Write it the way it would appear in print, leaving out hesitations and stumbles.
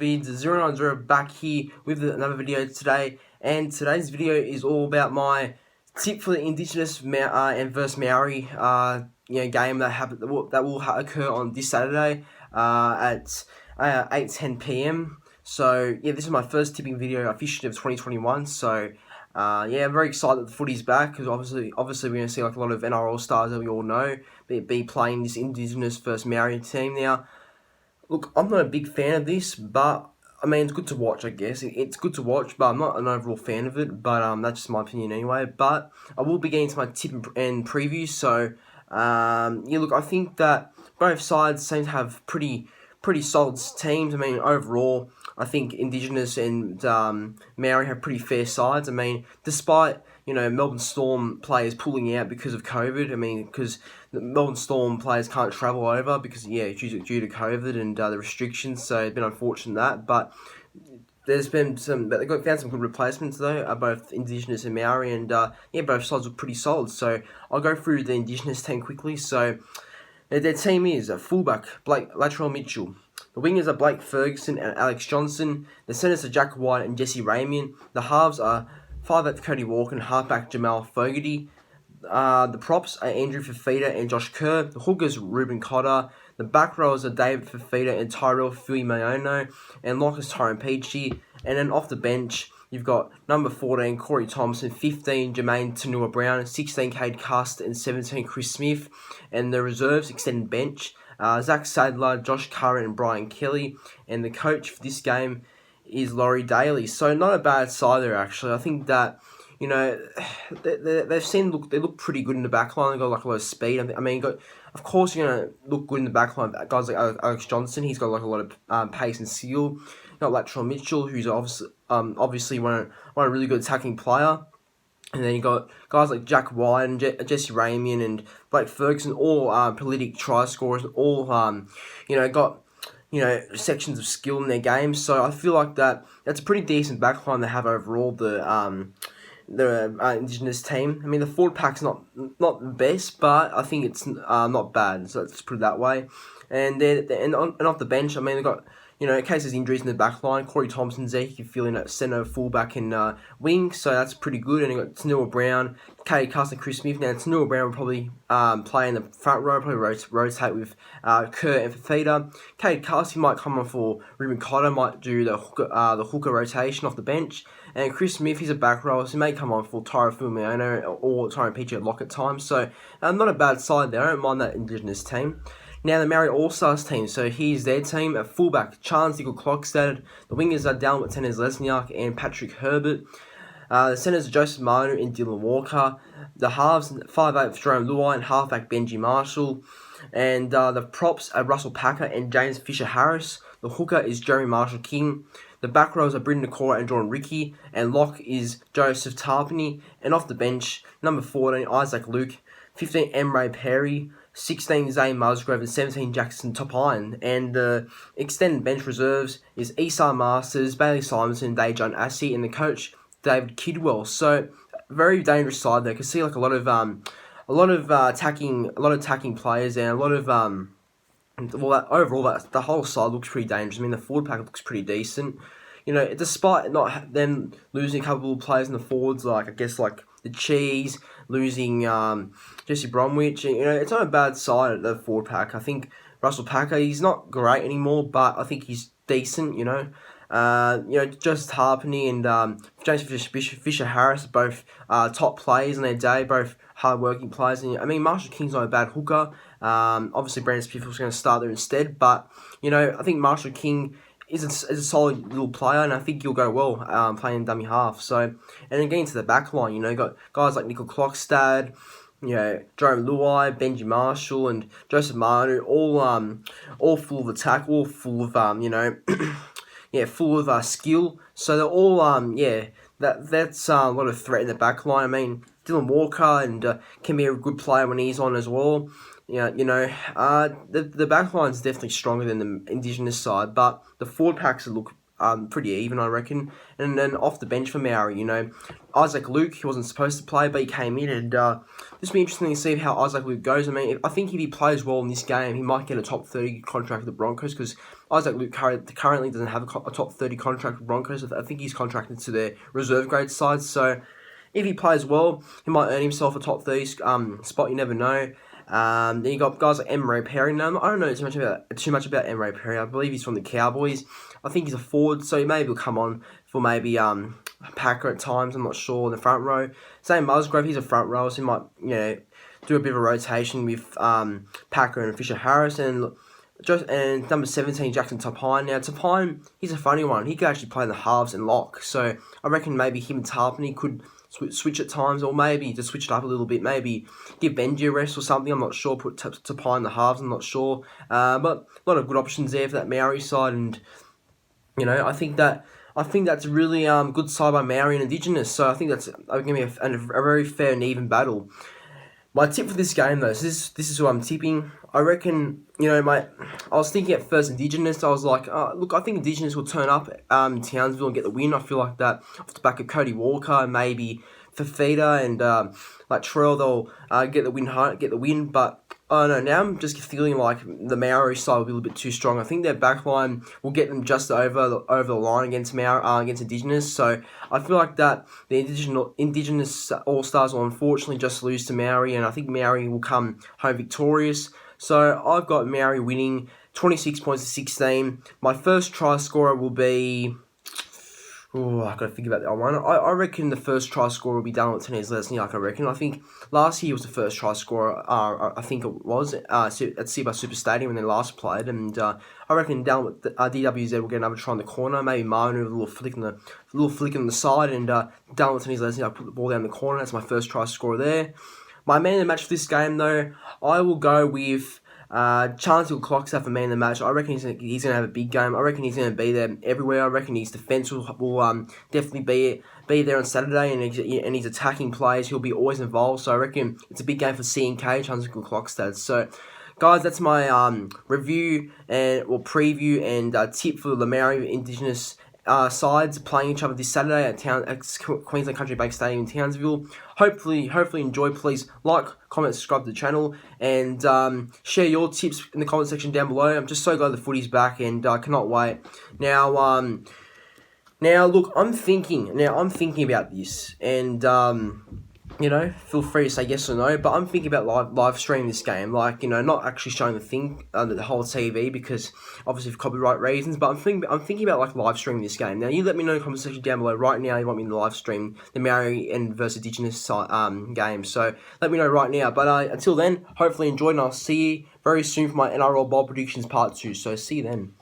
Vids 090 back here with another video today, and today's video is all about my tip for the Indigenous and versus Maori game that will occur on this Saturday at 8:10 p.m. So yeah, this is my first tipping video officially of 2021. So yeah, I'm very excited that the footy's back, because obviously we're going to see like a lot of NRL stars that we all know be playing this Indigenous versus Maori team now. Look, I'm not a big fan of this, but I mean, it's good to watch, I guess. It's good to watch, but I'm not an overall fan of it. But that's just my opinion anyway. But I will be getting to my tip and preview. So yeah, look, I think that both sides seem to have pretty solid teams. I mean, overall, I think Indigenous and Maori have pretty fair sides. I mean, despite Melbourne Storm players pulling out because of COVID. I mean, because the Melbourne Storm players can't travel over because due to COVID and the restrictions. So it's been unfortunate that, but there's been found some good replacements though, both Indigenous and Maori, and yeah, both sides look pretty solid. So I'll go through the Indigenous team quickly. So their team is a fullback Blake Latrell Mitchell. The wingers are Blake Ferguson and Alex Johnson. The centres are Jack White and Jesse Ramian. The halves are 5'8" Cody Walker and halfback Jamal Fogarty. The props are Andrew Fafita and Josh Kerr. The hookers Ruben Cotter. The back rows are David Fafita and Tyrell Fuimaono. And lockers Tyrone Peachy. And then off the bench, you've got number 14 Corey Thompson, 15 Jermaine Tanua Brown, 16 Cade Cust, and 17 Chris Smith. And the reserves extended bench, Zach Sadler, Josh Curran, and Brian Kelly. And the coach for this game is Laurie Daly. So not a bad side there, actually. I think that they look pretty good in the back line. They've got like a lot of speed. I mean, of course you're gonna look good in the back line. Guys like Alex Johnson, he's got like a lot of pace and skill. You've got Latrell Mitchell, who's obviously one really good attacking player. And then you got guys like Jack White and Jesse Ramian and Blake Ferguson, all prolific try scorers, all got sections of skill in their game. So I feel like that's a pretty decent backline they have overall. The Indigenous team. I mean, the forward pack's not the best, but I think it's not bad. So let's put it that way. And off the bench, I mean, they've got in case there's injuries in the back line, Corey Thompson, Zeke, you feel in at centre, fullback, and wing, so that's pretty good. And you've got Tanua Brown, Cade Cust, and Chris Smith. Now, Tanua Brown will probably play in the front row, probably rotate with Kerr and Fafita. Cade Cust, he might come on for Ruben Cotter, might do the hooker rotation off the bench. And Chris Smith, he's a back rower, so he may come on for Tyrell Fuimaono or Tyrone Peachy at lock at times. So not a bad side there. I don't mind that Indigenous team. Now the Maori All-Stars team, so here's their team. At fullback, Charles Klokstad. The wingers are Dallin Wattenez Lesniak and Patrick Herbert. The centres are Joseph Manu and Dylan Walker. The halves, 5'8" Jerome Luai and halfback Benji Marshall. And the props are Russell Packer and James Fisher-Harris. The hooker is Jeremy Marshall-King. The back rows are Brendan Nakora and Jordan Ricky. And lock is Joseph Tarpany. And off the bench, number 14, Isaac Luke. 15, Emre Perry. 16, Zane Musgrove, and 17, Jackson Topian. And the extended bench reserves is Esau Masters, Bailey Simonson, and Dejan Assi, and the coach David Kidwell. So very dangerous side there. You can see like a lot of attacking players, and a lot of overall the whole side looks pretty dangerous. I mean, the forward pack looks pretty decent. Despite not them losing a couple of players in the forwards, like I guess like the Cheese, losing Jesse Bromwich, it's not a bad side at the forward pack. I think Russell Packer, he's not great anymore, but I think he's decent. Just Harpenny and James Fisher-Harris, both top players in their day, both hard-working players. And I mean, Marshall King's not a bad hooker. Obviously, Brandon Smith was going to start there instead, but I think Marshall King is a solid little player, and I think he'll go well playing dummy half. So, and then getting to the back line, you got guys like Nickel Klokstad, Jerome Luai, Benji Marshall, and Joseph Manu, all full of attack, all full of full of skill. So they're all that's a lot of threat in the back line. I mean, Dylan Walker and can be a good player when he's on as well. The back line's definitely stronger than the Indigenous side, but the forward packs look pretty even, I reckon. And then off the bench for Maori, you know, Isaac Luke, he wasn't supposed to play, but he came in, and this will be interesting to see how Isaac Luke goes. I mean, I think if he plays well in this game, he might get a top 30 contract with the Broncos, because Isaac Luke currently doesn't have a top 30 contract with the Broncos. I think he's contracted to their reserve grade side, so if he plays well, he might earn himself a top 30 spot, you never know. Then you got guys like Emery Perry. Now, I don't know too much about Emery Perry. I believe he's from the Cowboys. I think he's a forward, so maybe he'll come on for maybe Packer at times. I'm not sure, in the front row. Same Musgrave, he's a front row, so he might, you know, do a bit of a rotation with Packer and Fisher Harris, and number 17, Jackson Tapine. Now, Tapine, he's a funny one. He could actually play in the halves and lock, so I reckon maybe him and Tarpany could switch at times, or maybe just switch it up a little bit. Maybe give Benji a rest or something. I'm not sure. Put Tapine in the halves. I'm not sure. But a lot of good options there for that Maori side, and you know, I think that's a really good side by Maori and Indigenous. So I think that's going to be a very fair and even battle. My tip for this game, though, so this is who I'm tipping. I reckon, you know, I was thinking at first Indigenous. I was like, look, I think Indigenous will turn up in Townsville and get the win. I feel like that off the back of Cody Walker and maybe Fafita and like Terrell, they'll get the win. But I don't know, now I'm just feeling like the Maori side will be a little bit too strong. I think their backline will get them just over the line against against Indigenous. So I feel like that the Indigenous All-Stars will unfortunately just lose to Maori, and I think Maori will come home victorious. So I've got Maori winning 26 points to 16. My first try scorer will be... Oh, I've got to think about that one. I reckon the first try scorer will be Dallin Tenez-Lesniak, I reckon. I think last year was the first try scorer, I think it was, at Seabus Super Stadium when they last played. And I reckon DWZ will get another try in the corner. Maybe Manu with a little flick on the side. And Dallin Tenez-Lesniak put the ball down the corner. That's my first try scorer there. My man of the match for this game, though, I will go with... Chance clocks out for man of the match. I reckon he's going to have a big game. I reckon he's going to be there everywhere. I reckon his defence will definitely be there on Saturday, and his attacking plays, he'll be always involved. So I reckon it's a big game for C&K, Chance Clockstad. So, guys, that's my review or preview and tip for the Maori Indigenous sides playing each other this Saturday at Queensland Country Bank Stadium in Townsville. Hopefully enjoy. Please like, comment, subscribe to the channel, and share your tips in the comment section down below. I'm just so glad the footy's back, and I cannot wait. Now look, I'm thinking about this, and you know, feel free to say yes or no, but I'm thinking about live streaming this game, like, you know, not actually showing the whole TV, because obviously for copyright reasons, but I'm thinking about like live streaming this game. Now, you let me know in the comment section down below right now if you want me to live stream the Maori and versus Indigenous game, so let me know right now. But until then, hopefully enjoy, and I'll see you very soon for my NRL Bowl Predictions Part 2, so see you then.